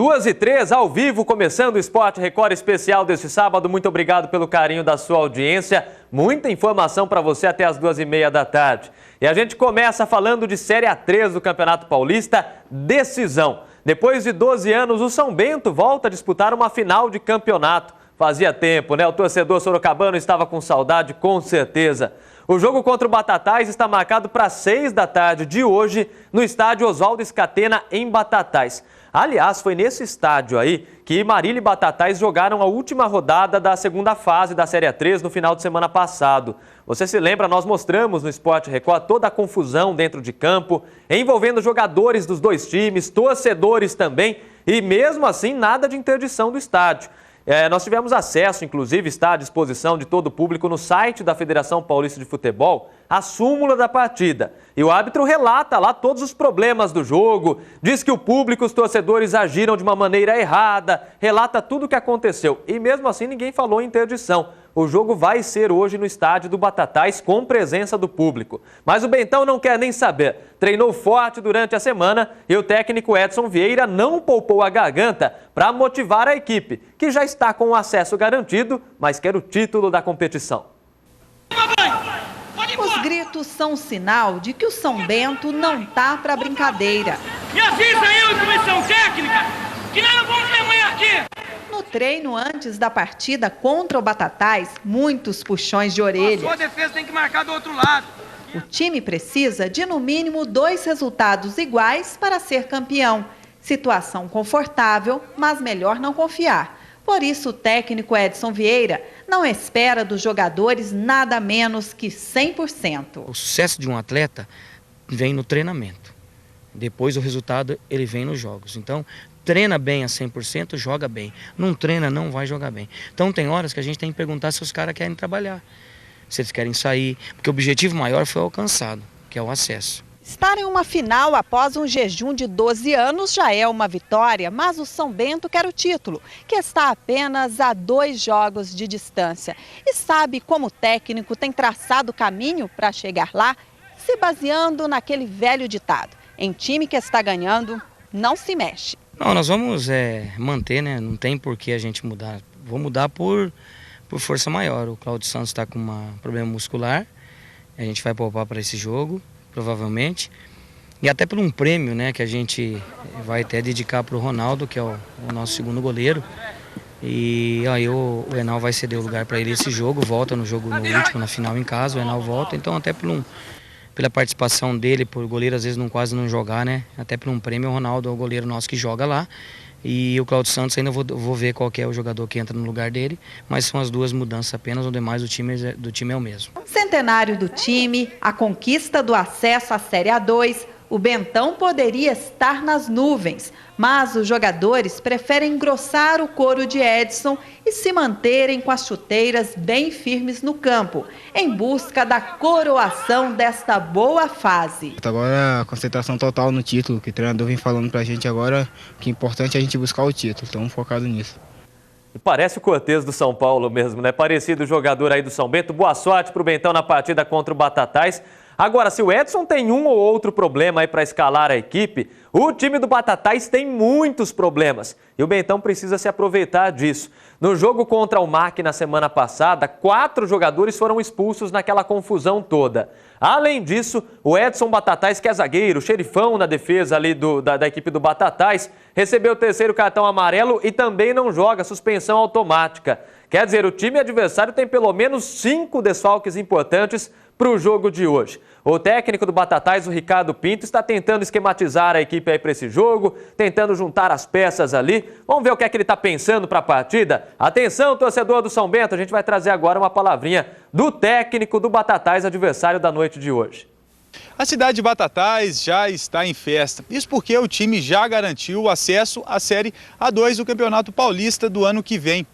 2h03, ao vivo, começando o Esporte Record especial deste sábado. Muito obrigado pelo carinho da sua audiência. Muita informação para você até as 2h30 da tarde. E a gente começa falando de Série A3 do Campeonato Paulista, decisão. Depois de 12 anos, o São Bento volta a disputar uma final de campeonato. Fazia tempo, né? O torcedor sorocabano estava com saudade, com certeza. O jogo contra o Batatais está marcado para 6 da tarde de hoje no estádio Oswaldo Scatena, em Batatais. Aliás, foi nesse estádio aí que Marília e Batatais jogaram a última rodada da segunda fase da Série A3 no final de semana passado. Você se lembra, nós mostramos no Esporte Record toda a confusão dentro de campo, envolvendo jogadores dos dois times, torcedores também, e mesmo assim nada de interdição do estádio. Nós tivemos acesso, inclusive, está à disposição de todo o público no site da Federação Paulista de Futebol, a súmula da partida. E o árbitro relata lá todos os problemas do jogo, diz que o público, os torcedores agiram de uma maneira errada, relata tudo o que aconteceu. E mesmo assim ninguém falou em interdição. O jogo vai ser hoje no estádio do Batatais com presença do público. Mas o Bentão não quer nem saber. Treinou forte durante a semana e o técnico Edson Vieira não poupou a garganta para motivar a equipe, que já está com o acesso garantido, mas quer o título da competição. Os gritos são um sinal de que o São Bento não tá para brincadeira. Me avisa aí, comissão técnica, que nós não vamos ter amanhã aqui. No treino antes da partida contra o Batatais, muitos puxões de orelha. A sua defesa tem que marcar do outro lado. O time precisa de, no mínimo, 2 resultados iguais para ser campeão. Situação confortável, mas melhor não confiar. Por isso, o técnico Edson Vieira não espera dos jogadores nada menos que 100%. O sucesso de um atleta vem no treinamento. Depois o resultado ele vem nos jogos. Então, treina bem a 100%, joga bem. Não treina, não vai jogar bem. Então tem horas que a gente tem que perguntar se os caras querem trabalhar, se eles querem sair, porque o objetivo maior foi alcançado, que é o acesso. Estar em uma final após um jejum de 12 anos já é uma vitória, mas o São Bento quer o título, que está apenas a 2 jogos de distância. E sabe como o técnico tem traçado o caminho para chegar lá, se baseando naquele velho ditado: em time que está ganhando, não se mexe. Não, nós vamos manter, né? Não tem por que a gente mudar. Vou mudar por força maior. O Cláudio Santos está com um problema muscular. A gente vai poupar para esse jogo, provavelmente. E até por um prêmio, né? Que a gente vai até dedicar para o Ronaldo, que é o nosso segundo goleiro. E aí o Enal vai ceder o lugar para ele esse jogo. Volta no jogo no último, na final em casa. O Enal volta. Então até pela participação dele, por goleiro às vezes quase não jogar, né? Até por um prêmio, o Ronaldo é o goleiro nosso que joga lá. E o Cláudio Santos ainda vou ver qual que é o jogador que entra no lugar dele, mas são as 2 mudanças apenas, o demais do time é o mesmo. Centenário do time, a conquista do acesso à Série A2, o Bentão poderia estar nas nuvens, mas os jogadores preferem engrossar o couro de Edson e se manterem com as chuteiras bem firmes no campo, em busca da coroação desta boa fase. Agora a concentração total no título, que o treinador vem falando pra gente agora, que é importante a gente buscar o título, estamos focados nisso. Parece o Cortez do São Paulo mesmo, né? Parecido jogador aí do São Bento. Boa sorte pro Bentão na partida contra o Batatais. Agora, se o Edson tem um ou outro problema aí para escalar a equipe, o time do Batatais tem muitos problemas e o Bentão precisa se aproveitar disso. No jogo contra o MAC na semana passada, 4 jogadores foram expulsos naquela confusão toda. Além disso, o Edson Batatais, que é zagueiro, xerifão na defesa ali da equipe do Batatais, recebeu o 3º cartão amarelo e também não joga, suspensão automática. Quer dizer, o time adversário tem pelo menos 5 desfalques importantes para o jogo de hoje. O técnico do Batatais, o Ricardo Pinto, está tentando esquematizar a equipe aí para esse jogo, tentando juntar as peças ali. Vamos ver o que é que ele está pensando para a partida? Atenção, torcedor do São Bento, a gente vai trazer agora uma palavrinha do técnico do Batatais, adversário da noite de hoje. A cidade de Batatais já está em festa. Isso porque o time já garantiu o acesso à Série A2 do Campeonato Paulista do ano que vem.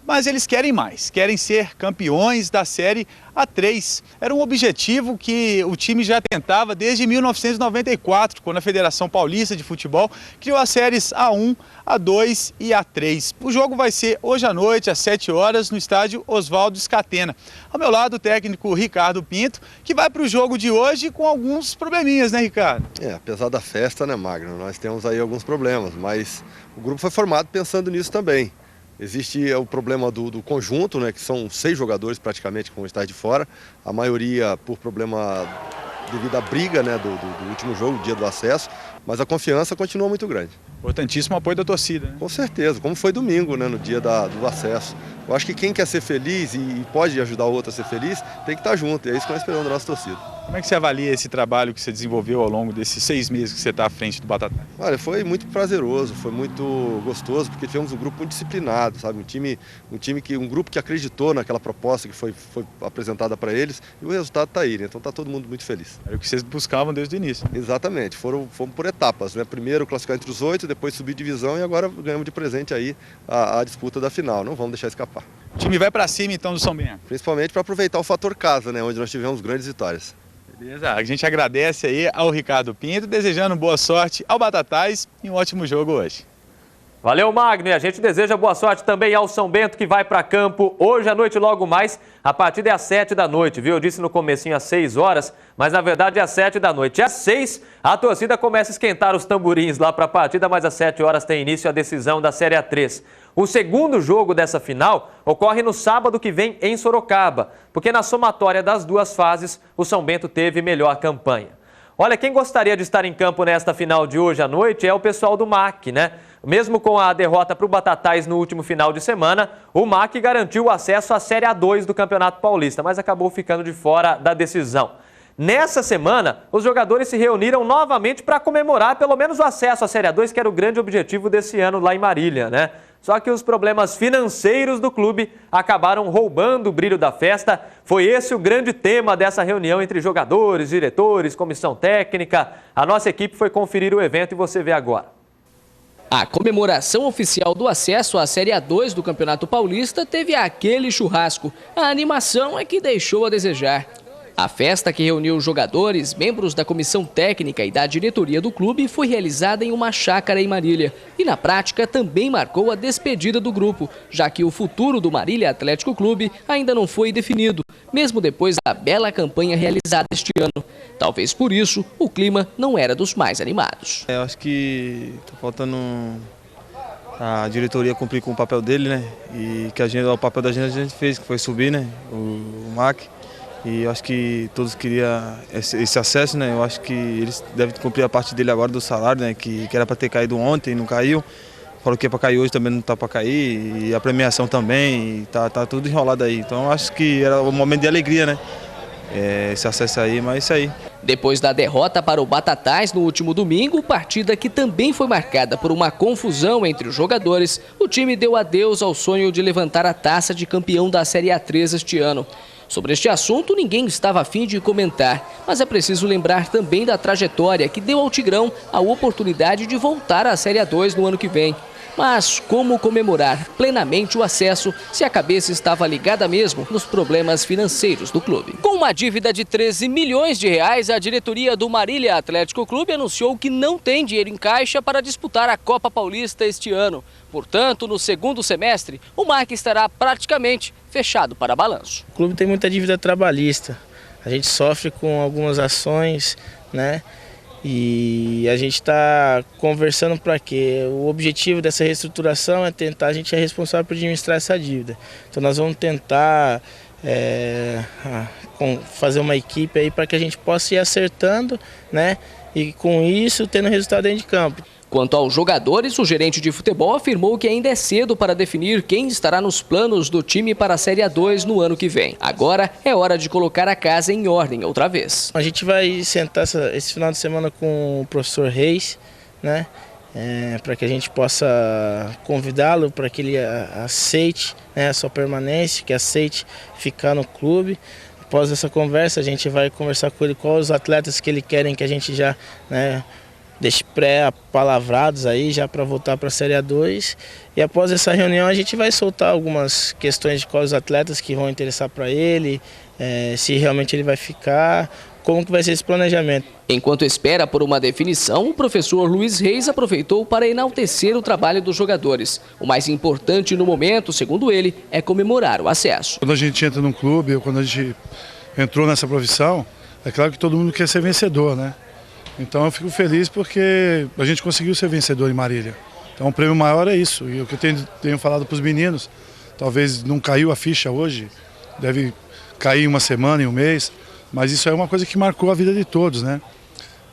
mas eles querem mais, querem ser campeões da Série A3. Era um objetivo que o time já tentava desde 1994, quando a Federação Paulista de Futebol criou as séries A1, A2 e A3. O jogo vai ser hoje à noite, às 7 horas, no estádio Oswaldo Scatena. Ao meu lado, o técnico Ricardo Pinto, que vai para o jogo de hoje com alguns probleminhas, né, Ricardo? Apesar da festa, né, Magno, nós temos aí alguns problemas, mas o grupo foi formado pensando nisso também. Existe o problema do conjunto, né, que são 6 jogadores praticamente que vão estar de fora, a maioria por problema devido à briga, né, do último jogo, dia do acesso, mas a confiança continua muito grande. Importantíssimo apoio da torcida, né? Com certeza, como foi domingo, né, no dia do acesso. Eu acho que quem quer ser feliz e pode ajudar o outro a ser feliz, tem que estar junto, e é isso que nós esperamos da nossa torcida. Como é que você avalia esse trabalho que você desenvolveu ao longo desses 6 meses que você está à frente do Batatais? Olha, foi muito prazeroso, foi muito gostoso, porque tivemos um grupo muito disciplinado, sabe? Um grupo que acreditou naquela proposta que foi apresentada para eles, e o resultado está aí, né? Então está todo mundo muito feliz. Era o que vocês buscavam desde o início. Exatamente, fomos por etapas, né? Primeiro classificar entre os 8, depois subir divisão e agora ganhamos de presente aí a disputa da final, não vamos deixar escapar. O time vai para cima então do São Bento? Principalmente para aproveitar o fator casa, né? Onde nós tivemos grandes vitórias. Beleza, a gente agradece aí ao Ricardo Pinto, desejando boa sorte ao Batatais e um ótimo jogo hoje. Valeu, Magno, e a gente deseja boa sorte também ao São Bento, que vai para campo hoje à noite logo mais. A partida é às 7 da noite, viu? Eu disse no comecinho às 6 horas, mas na verdade é às 7 da noite. Às 6, a torcida começa a esquentar os tamborins lá para a partida, mas às 7 horas tem início a decisão da Série A3. O segundo jogo dessa final ocorre no sábado que vem em Sorocaba, porque na somatória das duas fases, o São Bento teve melhor campanha. Olha, quem gostaria de estar em campo nesta final de hoje à noite é o pessoal do MAC, né? Mesmo com a derrota para o Batatais no último final de semana, o MAC garantiu o acesso à Série A2 do Campeonato Paulista, mas acabou ficando de fora da decisão. Nessa semana, os jogadores se reuniram novamente para comemorar pelo menos o acesso à Série A2, que era o grande objetivo desse ano lá em Marília, né? Só que os problemas financeiros do clube acabaram roubando o brilho da festa. Foi esse o grande tema dessa reunião entre jogadores, diretores, comissão técnica. A nossa equipe foi conferir o evento e você vê agora. A comemoração oficial do acesso à Série A2 do Campeonato Paulista teve aquele churrasco. A animação é que deixou a desejar. A festa, que reuniu jogadores, membros da comissão técnica e da diretoria do clube, foi realizada em uma chácara em Marília. E na prática também marcou a despedida do grupo, já que o futuro do Marília Atlético Clube ainda não foi definido, mesmo depois da bela campanha realizada este ano. Talvez por isso o clima não era dos mais animados. Eu acho que está faltando a diretoria cumprir com o papel dele, né? E que o papel da gente fez, que foi subir, né? O MAC. E eu acho que todos queriam esse acesso, né? Eu acho que eles devem cumprir a parte dele agora do salário, né? Que era para ter caído ontem e não caiu. Falou que é para cair hoje, também não está para cair. E a premiação também, e tá tudo enrolado aí. Então eu acho que era um momento de alegria, né? Esse acesso aí, mas é isso aí. Depois da derrota para o Batatais no último domingo, partida que também foi marcada por uma confusão entre os jogadores, o time deu adeus ao sonho de levantar a taça de campeão da Série A3 este ano. Sobre este assunto, ninguém estava a fim de comentar, mas é preciso lembrar também da trajetória que deu ao Tigrão a oportunidade de voltar à Série A2 no ano que vem. Mas como comemorar plenamente o acesso se a cabeça estava ligada mesmo nos problemas financeiros do clube? Com uma dívida de 13 milhões de reais, a diretoria do Marília Atlético Clube anunciou que não tem dinheiro em caixa para disputar a Copa Paulista este ano. Portanto, no segundo semestre, o MAC estará praticamente fechado para balanço. O clube tem muita dívida trabalhista. A gente sofre com algumas ações, né? E a gente está conversando para quê? O objetivo dessa reestruturação é tentar, a gente é responsável por administrar essa dívida. Então nós vamos tentar fazer uma equipe aí para que a gente possa ir acertando, né? E com isso tendo resultado dentro de campo. Quanto aos jogadores, o gerente de futebol afirmou que ainda é cedo para definir quem estará nos planos do time para a Série A2 no ano que vem. Agora é hora de colocar a casa em ordem outra vez. A gente vai sentar esse final de semana com o professor Reis, né? Para que a gente possa convidá-lo para que ele aceite, né, a sua permanência, que aceite ficar no clube. Após essa conversa, a gente vai conversar com ele quais os atletas que ele querem que a gente já, né, pré-palavrados aí já para voltar para a Série A2. E após essa reunião a gente vai soltar algumas questões de quais os atletas que vão interessar para ele, se realmente ele vai ficar, como que vai ser esse planejamento. Enquanto espera por uma definição, o professor Luiz Reis aproveitou para enaltecer o trabalho dos jogadores. O mais importante no momento, segundo ele, é comemorar o acesso. Quando a gente entra num clube, ou quando a gente entrou nessa profissão, é claro que todo mundo quer ser vencedor, né? Então eu fico feliz porque a gente conseguiu ser vencedor em Marília. Então o prêmio maior é isso. E o que eu tenho falado para os meninos, talvez não caiu a ficha hoje, deve cair uma semana, em um mês, mas isso é uma coisa que marcou a vida de todos, né?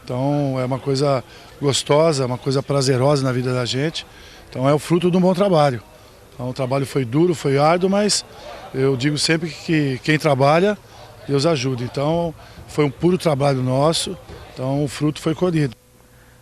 Então é uma coisa gostosa, uma coisa prazerosa na vida da gente. Então é o fruto de um bom trabalho. Então o trabalho foi duro, foi árduo, mas eu digo sempre que quem trabalha, Deus ajuda. Então foi um puro trabalho nosso, então o fruto foi colhido.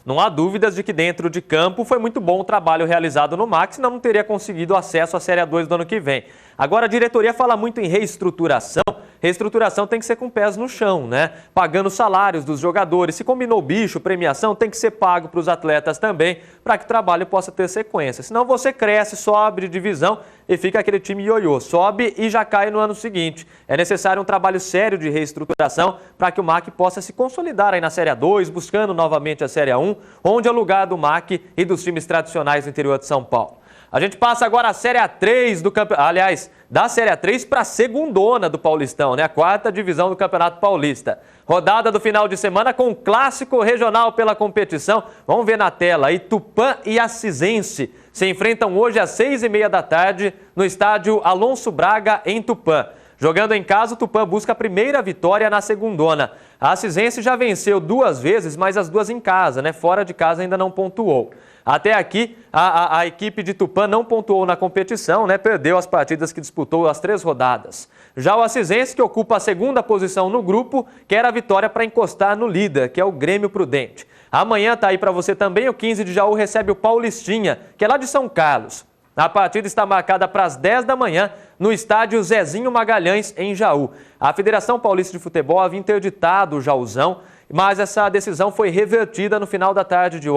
Não há dúvidas de que dentro de campo foi muito bom o trabalho realizado no MAC, senão não teria conseguido acesso à Série A2 do ano que vem. Agora a diretoria fala muito em reestruturação. Reestruturação tem que ser com pés no chão, né? Pagando os salários dos jogadores. Se combinou bicho, premiação, tem que ser pago para os atletas também, para que o trabalho possa ter sequência. Senão você cresce, sobe de divisão e fica aquele time ioiô. Sobe e já cai no ano seguinte. É necessário um trabalho sério de reestruturação para que o MAC possa se consolidar aí na Série A2, buscando novamente a Série A1, onde é o lugar do MAC e dos times tradicionais do interior de São Paulo. A gente passa agora a Série A3 do campeonato, aliás, da Série A3 para a segundona do Paulistão, né? A 4ª divisão do Campeonato Paulista. Rodada do final de semana com um clássico regional pela competição. Vamos ver na tela aí, Tupã e Acisense se enfrentam hoje às 6h30 da tarde no estádio Alonso Braga, em Tupã. Jogando em casa, o Tupã busca a primeira vitória na segundona. A Acisense já venceu 2 vezes, mas as 2 em casa, né? Fora de casa ainda não pontuou. Até aqui, a equipe de Tupã não pontuou na competição, né? Perdeu as partidas que disputou as 3 rodadas. Já o Acisense, que ocupa a 2ª posição no grupo, quer a vitória para encostar no líder, que é o Grêmio Prudente. Amanhã tá aí para você também, o 15 de Jaú recebe o Paulistinha, que é lá de São Carlos. A partida está marcada para as 10 da manhã no estádio Zezinho Magalhães, em Jaú. A Federação Paulista de Futebol havia interditado o Jaúzão, mas essa decisão foi revertida no final da tarde de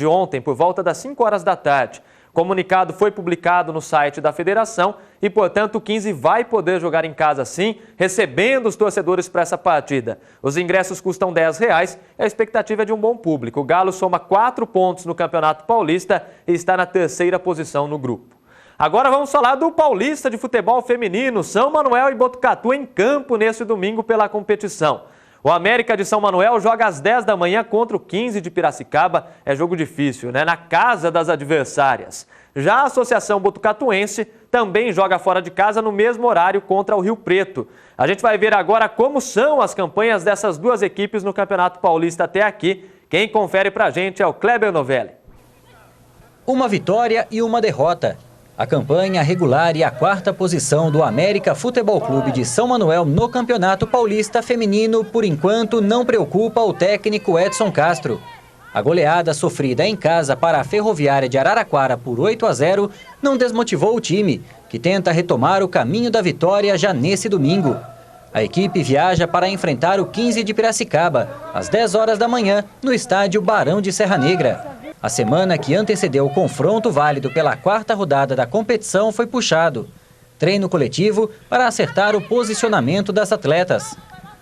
ontem, por volta das 5 horas da tarde. O comunicado foi publicado no site da federação e, portanto, o 15 vai poder jogar em casa sim, recebendo os torcedores para essa partida. Os ingressos custam R$10 e a expectativa é de um bom público. O Galo soma 4 pontos no Campeonato Paulista e está na 3ª posição no grupo. Agora vamos falar do Paulista de Futebol Feminino, São Manuel e Botucatu em campo nesse domingo pela competição. O América de São Manuel joga às 10 da manhã contra o 15 de Piracicaba. É jogo difícil, né? Na casa das adversárias. Já a Associação Botucatuense também joga fora de casa no mesmo horário contra o Rio Preto. A gente vai ver agora como são as campanhas dessas 2 equipes no Campeonato Paulista até aqui. Quem confere pra gente é o Kleber Novelli. Uma vitória e uma derrota. A campanha regular e a 4ª posição do América Futebol Clube de São Manuel no Campeonato Paulista Feminino, por enquanto, não preocupa o técnico Edson Castro. A goleada sofrida em casa para a Ferroviária de Araraquara por 8-0 não desmotivou o time, que tenta retomar o caminho da vitória já nesse domingo. A equipe viaja para enfrentar o 15 de Piracicaba, às 10 horas da manhã, no estádio Barão de Serra Negra. A semana que antecedeu o confronto válido pela 4ª rodada da competição foi puxado. Treino coletivo para acertar o posicionamento das atletas.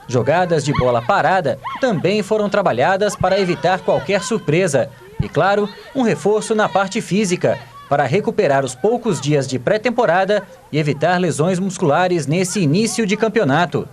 Jogadas de bola parada também foram trabalhadas para evitar qualquer surpresa. E, claro, um reforço na parte física, para recuperar os poucos dias de pré-temporada e evitar lesões musculares nesse início de campeonato.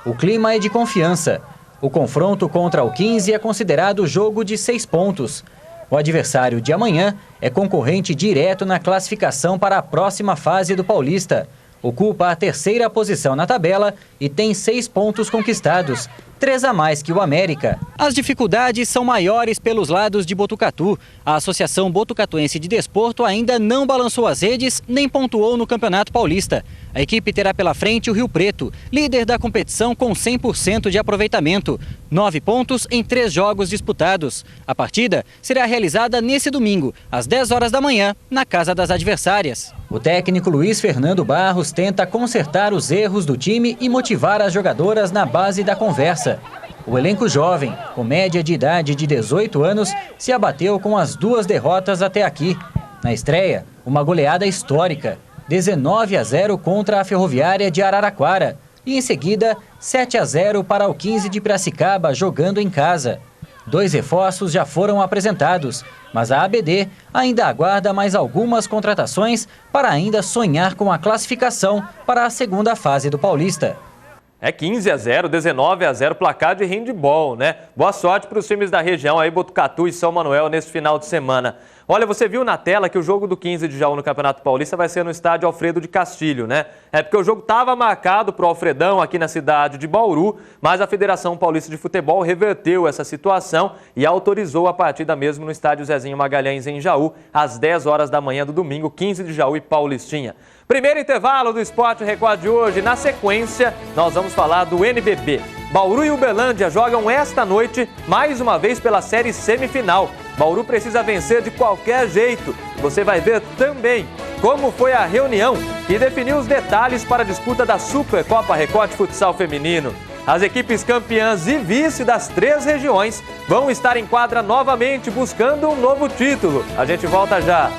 O clima é de confiança. O confronto contra o 15 é considerado jogo de 6 pontos. O adversário de amanhã é concorrente direto na classificação para a próxima fase do Paulista. Ocupa a 3ª posição na tabela e tem 6 pontos conquistados, 3 a mais que o América. As dificuldades são maiores pelos lados de Botucatu. A Associação Botucatuense de Desporto ainda não balançou as redes nem pontuou no Campeonato Paulista. A equipe terá pela frente o Rio Preto, líder da competição com 100% de aproveitamento. 9 pontos em 3 jogos disputados. A partida será realizada nesse domingo, às 10 horas da manhã, na casa das adversárias. O técnico Luiz Fernando Barros tenta consertar os erros do time e motivar as jogadoras na base da conversa. O elenco jovem, com média de idade de 18 anos, se abateu com as 2 derrotas até aqui. Na estreia, uma goleada histórica, 19-0 contra a Ferroviária de Araraquara. E em seguida, 7-0 para o 15 de Piracicaba, jogando em casa. 2 reforços já foram apresentados, mas a ABD ainda aguarda mais algumas contratações para ainda sonhar com a classificação para a segunda fase do Paulista. É 15-0, 19-0, placar de handball, né? Boa sorte para os times da região aí, Botucatu e São Manuel, neste final de semana. Olha, você viu na tela que o jogo do 15 de Jaú no Campeonato Paulista vai ser no estádio Alfredo de Castilho, né? É porque o jogo estava marcado para o Alfredão aqui na cidade de Bauru, mas a Federação Paulista de Futebol reverteu essa situação e autorizou a partida mesmo no estádio Zezinho Magalhães em Jaú, às 10 horas da manhã do domingo, 15 de Jaú e Paulistinha. Primeiro intervalo do Esporte Record de hoje. Na sequência, nós vamos falar do NBB. Bauru e Uberlândia jogam esta noite, mais uma vez pela série semifinal. Bauru precisa vencer de qualquer jeito. Você vai ver também como foi a reunião que definiu os detalhes para a disputa da Supercopa Record de Futsal Feminino. As equipes campeãs e vice das 3 regiões vão estar em quadra novamente buscando um novo título. A gente volta já.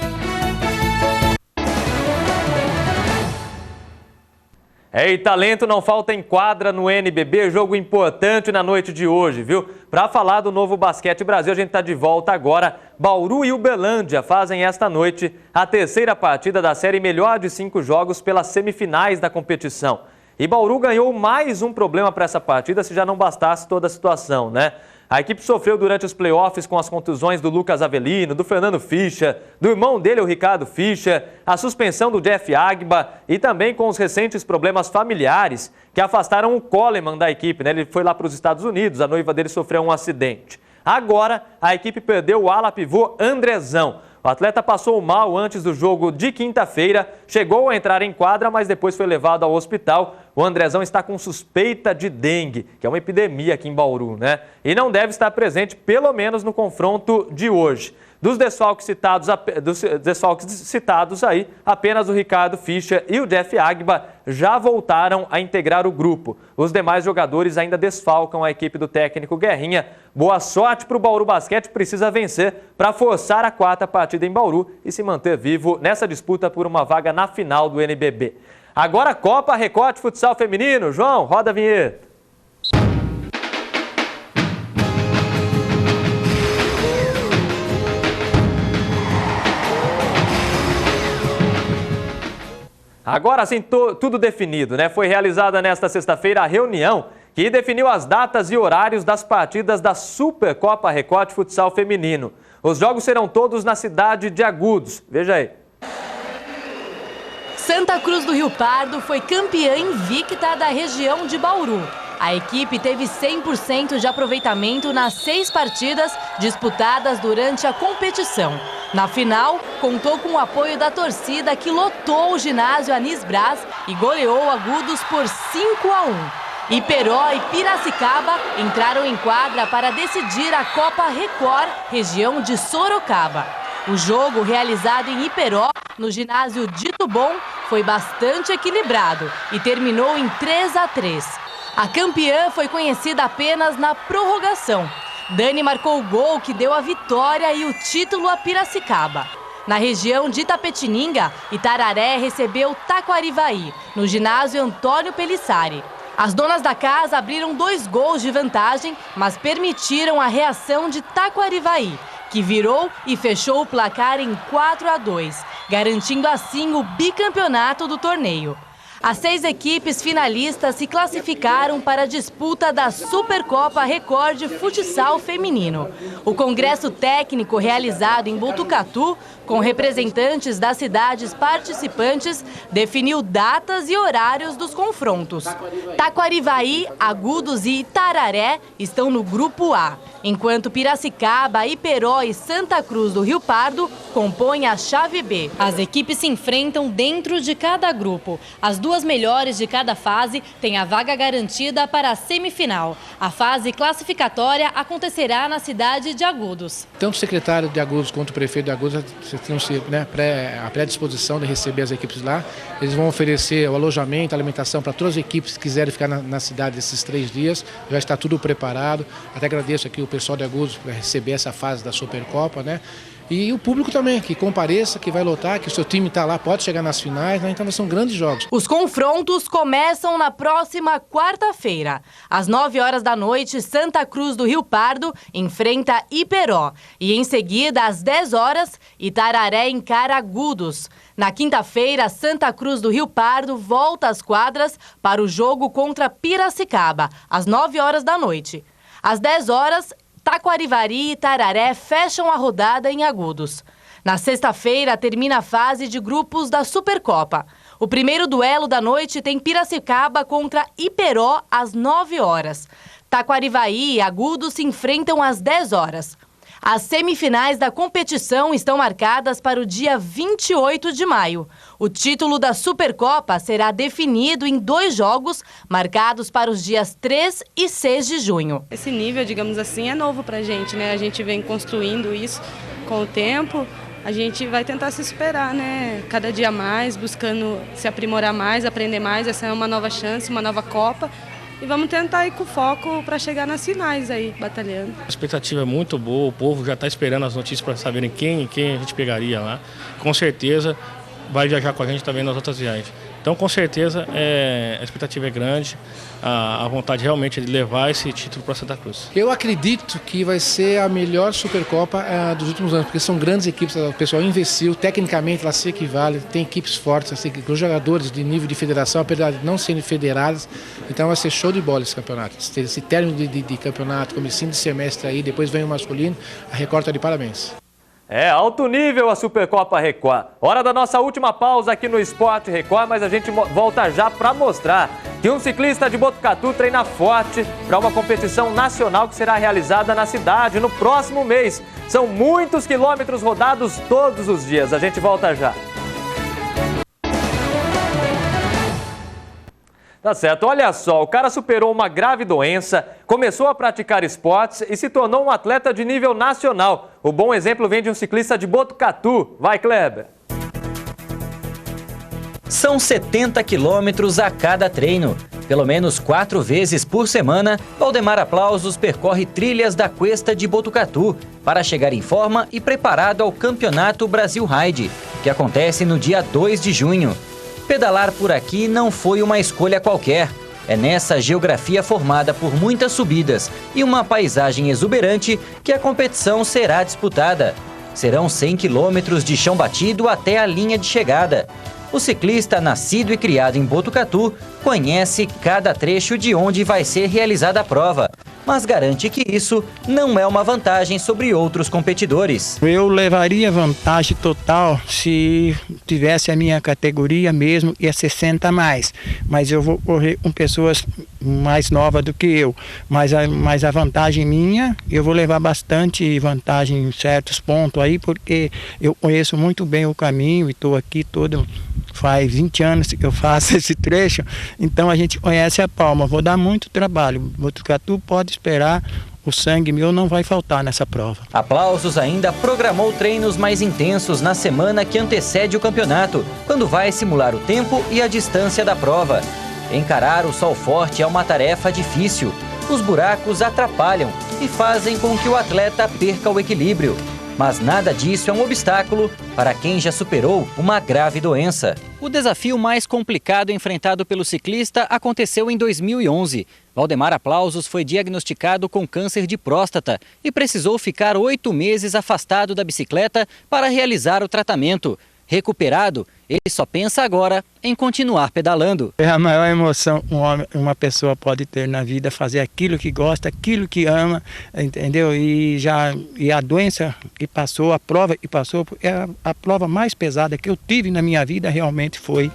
E talento não falta em quadra no NBB, jogo importante na noite de hoje, viu? Para falar do Novo Basquete Brasil, a gente está de volta agora. Bauru e Uberlândia fazem esta noite a 3ª partida da série melhor de 5 jogos pelas semifinais da competição. E Bauru ganhou mais um problema para essa partida, se já não bastasse toda a situação, né? A equipe sofreu durante os playoffs com as contusões do Lucas Avelino, do Fernando Fischer, do irmão dele, o Ricardo Fischer, a suspensão do Jeff Agba e também com os recentes problemas familiares que afastaram o Coleman da equipe, né? Ele foi lá para os Estados Unidos, a noiva dele sofreu um acidente. Agora, a equipe perdeu o ala pivô Andrezão. O atleta passou mal antes do jogo de quinta-feira, chegou a entrar em quadra, mas depois foi levado ao hospital. O Andrezão está com suspeita de dengue, que é uma epidemia aqui em Bauru, né? E não deve estar presente, pelo menos no confronto de hoje. Dos desfalques citados aí, apenas o Ricardo Fischer e o Jeff Agba já voltaram a integrar o grupo. Os demais jogadores ainda desfalcam a equipe do técnico Guerrinha. Boa sorte para o Bauru Basquete, precisa vencer para forçar a 4ª partida em Bauru e se manter vivo nessa disputa por uma vaga na final do NBB. Agora Copa Record de Futsal Feminino. João, roda a vinheta. Agora sim, tudo definido, né? Foi realizada nesta sexta-feira a reunião que definiu as datas e horários das partidas da Supercopa Record de Futsal Feminino. Os jogos serão todos na cidade de Agudos. Veja aí. Santa Cruz do Rio Pardo foi campeã invicta da região de Bauru. A equipe teve 100% de aproveitamento nas 6 partidas disputadas durante a competição. Na final, contou com o apoio da torcida que lotou o ginásio Anis Braz e goleou Agudos por 5-1. Iperó e Piracicaba entraram em quadra para decidir a Copa Record, região de Sorocaba. O jogo, realizado em Iperó, no ginásio Dito Bom, foi bastante equilibrado e terminou em 3-3. A campeã foi conhecida apenas na prorrogação. Dani marcou o gol que deu a vitória e o título a Piracicaba. Na região de Itapetininga, Itararé recebeu Taquarivaí, no ginásio Antônio Pelissari. As donas da casa abriram 2 gols de vantagem, mas permitiram a reação de Taquarivaí, que virou e fechou o placar em 4-2, garantindo assim o bicampeonato do torneio. As 6 equipes finalistas se classificaram para a disputa da Supercopa Record de Futsal Feminino. O congresso técnico realizado em Botucatu, com representantes das cidades participantes, definiu datas e horários dos confrontos. Taquarivaí, Agudos e Itararé estão no grupo A, enquanto Piracicaba, Iperó e Santa Cruz do Rio Pardo compõem a chave B. As equipes se enfrentam dentro de cada grupo. As duas melhores de cada fase têm a vaga garantida para a semifinal. A fase classificatória acontecerá na cidade de Agudos. Tanto o secretário de Agudos quanto o prefeito de Agudos têm a pré-disposição de receber as equipes lá. Eles vão oferecer o alojamento, a alimentação para todas as equipes que quiserem ficar na cidade esses 3 dias. Já está tudo preparado. Até agradeço aqui o pessoal de Agudos por receber essa fase da Supercopa, né? E o público também, que compareça, que vai lotar, que o seu time está lá, pode chegar nas finais, né? Então são grandes jogos. Os confrontos começam na próxima quarta-feira. Às 9 horas da noite, Santa Cruz do Rio Pardo enfrenta Iperó. E em seguida, às 10 horas, Itararé encara Agudos. Na quinta-feira, Santa Cruz do Rio Pardo volta às quadras para o jogo contra Piracicaba, às 9 horas da noite. Às 10 horas, Taquarivari e Itararé fecham a rodada em Agudos. Na sexta-feira, termina a fase de grupos da Supercopa. O primeiro duelo da noite tem Piracicaba contra Iperó às 9 horas. Taquarivari e Agudos se enfrentam às 10 horas. As semifinais da competição estão marcadas para o dia 28 de maio. O título da Supercopa será definido em 2 jogos, marcados para os dias 3 e 6 de junho. Esse nível, digamos assim, é novo para a gente, né? A gente vem construindo isso com o tempo. A gente vai tentar se superar, né? Cada dia mais, buscando se aprimorar mais, aprender mais. Essa é uma nova chance, uma nova Copa. E vamos tentar ir com foco para chegar nas finais aí, batalhando. A expectativa é muito boa, o povo já está esperando as notícias para saberem quem a gente pegaria lá. Com certeza vai viajar com a gente também nas outras viagens. Então, com certeza, a expectativa é grande, a vontade realmente é de levar esse título para Santa Cruz. Eu acredito que vai ser a melhor Supercopa dos últimos anos, porque são grandes equipes, o pessoal investiu, tecnicamente ela se equivale, tem equipes fortes, assim, os jogadores de nível de federação, apesar de não serem federados, então vai ser show de bola esse campeonato. Esse término de campeonato, comecinho de semestre aí, depois vem o masculino, a Record está de parabéns. É alto nível a Supercopa Record. Hora da nossa última pausa aqui no Esporte Record, mas a gente volta já para mostrar que um ciclista de Botucatu treina forte para uma competição nacional que será realizada na cidade no próximo mês. São muitos quilômetros rodados todos os dias. A gente volta já. Tá certo, olha só, o cara superou uma grave doença, começou a praticar esportes e se tornou um atleta de nível nacional. O bom exemplo vem de um ciclista de Botucatu. Vai, Kleber! São 70 quilômetros a cada treino. Pelo menos 4 vezes por semana, Valdemar Aplausos percorre trilhas da Cuesta de Botucatu para chegar em forma e preparado ao Campeonato Brasil Ride, que acontece no dia 2 de junho. Pedalar por aqui não foi uma escolha qualquer. É nessa geografia formada por muitas subidas e uma paisagem exuberante que a competição será disputada. Serão 100 quilômetros de chão batido até a linha de chegada. O ciclista, nascido e criado em Botucatu, conhece cada trecho de onde vai ser realizada a prova, mas garante que isso não é uma vantagem sobre outros competidores. Eu levaria vantagem total se tivesse a minha categoria mesmo, e é 60 a mais. Mas eu vou correr com pessoas mais novas do que eu. Mas a vantagem minha, eu vou levar bastante vantagem em certos pontos aí, porque eu conheço muito bem o caminho e estou aqui todo... Faz 20 anos que eu faço esse trecho, então a gente conhece a Palma. Vou dar muito trabalho. Botucatu pode esperar, o sangue meu não vai faltar nessa prova. Aplausos ainda programou treinos mais intensos na semana que antecede o campeonato, quando vai simular o tempo e a distância da prova. Encarar o sol forte é uma tarefa difícil. Os buracos atrapalham e fazem com que o atleta perca o equilíbrio. Mas nada disso é um obstáculo para quem já superou uma grave doença. O desafio mais complicado enfrentado pelo ciclista aconteceu em 2011. Valdemar Aplausos foi diagnosticado com câncer de próstata e precisou ficar 8 meses afastado da bicicleta para realizar o tratamento. Recuperado, ele só pensa agora em continuar pedalando. É a maior emoção que uma pessoa pode ter na vida, fazer aquilo que gosta, aquilo que ama, entendeu? E a doença que passou, a prova que passou, a prova mais pesada que eu tive na minha vida realmente foi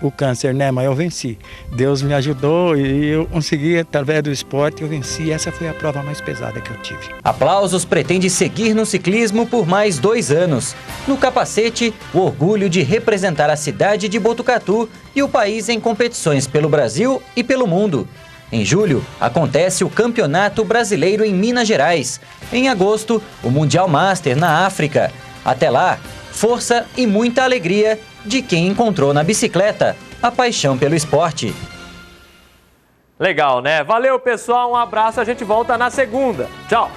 o câncer, né? Mas eu venci. Deus me ajudou e eu consegui, através do esporte, eu venci. Essa foi a prova mais pesada que eu tive. Aplausos pretende seguir no ciclismo por mais 2 anos. No capacete, o orgulho de representar a cidade de Botucatu e o país em competições pelo Brasil e pelo mundo. Em julho, acontece o Campeonato Brasileiro em Minas Gerais. Em agosto, o Mundial Master na África. Até lá, força e muita alegria de quem encontrou na bicicleta a paixão pelo esporte. Legal, né? Valeu, pessoal. Um abraço. A gente volta na segunda. Tchau.